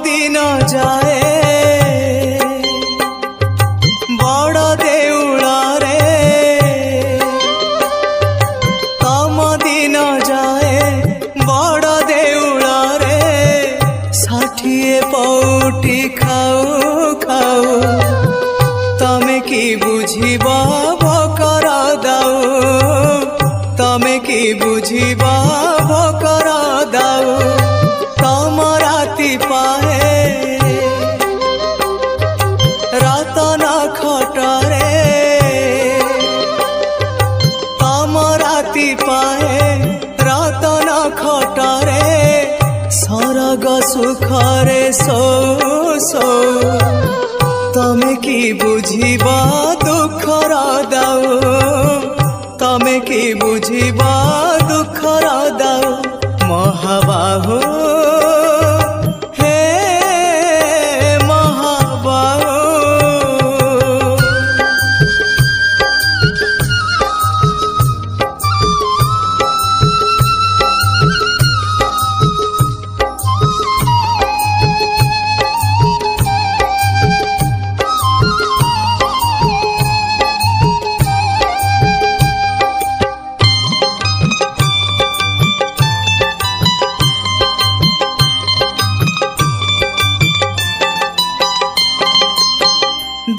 दिन जाए बड़ देउल रे तम दिन जाए बड़ देउल रे 60 पौटी खाऊ खाऊ तमे की बुझिबा भकर दाऊ तमे की बुझिबा भकर दाऊ तम राति पाए रतन खटरे तम राति पाए रतन खटरे सरग सुखरे सो सो तमे की बुझिबा दुखर दाऊ तमे की बुझिबा दुखर दाऊ महाबाहु हे महाबाहु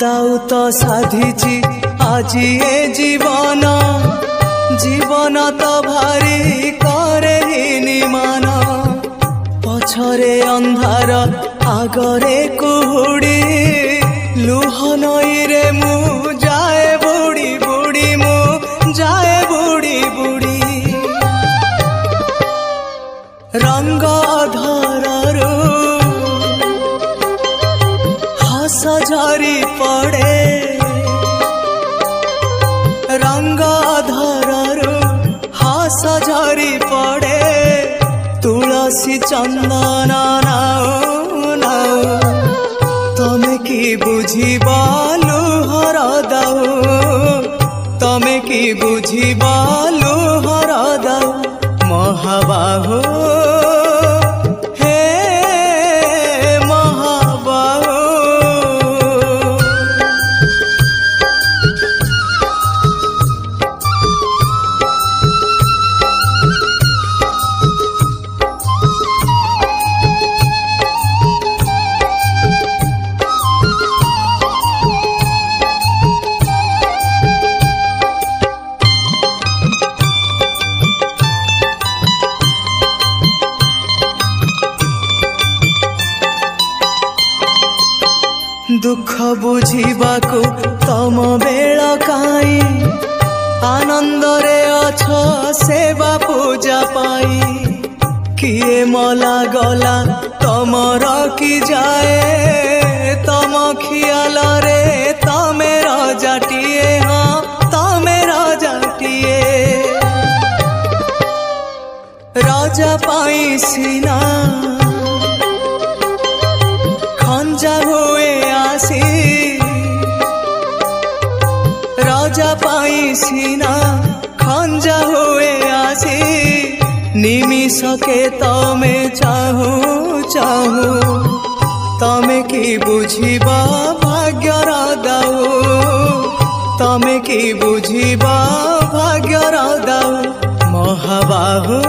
दाऊ तो साधिची आजी ए जीवन जीवन तो भारी करे निमान पछरे अंधार आगरे कुहुड़ी लुह नई रे मु जाए बुड़ी बुड़ी मु जाए बुड़ी बुड़ी रंग धररू हस झरी पड़े रंग धररू हस झरी पड़े तुलसी चंदन नाऊ नाऊ तमे की बुझिबा लुहर दाऊ तमे की बुझिबा लुहर दाऊ महाबाहु दुख बुझिबाकु तम बेल काई आनंद रे अछ सेवा पूजा पाई किए मला गला तम रखी जाए तम खियाल रे तमे रजाटिए हाँ तमे रजाटिए राजा पाई सीना खंजा हुए आसी राजा पाई सीना खंजा हुए आसी निमिषके तमे चाहू चाहू तमे की बुझिबा भाग्यर दाऊ तमे की बुझिबा भाग्यर दाऊ महाबाहु।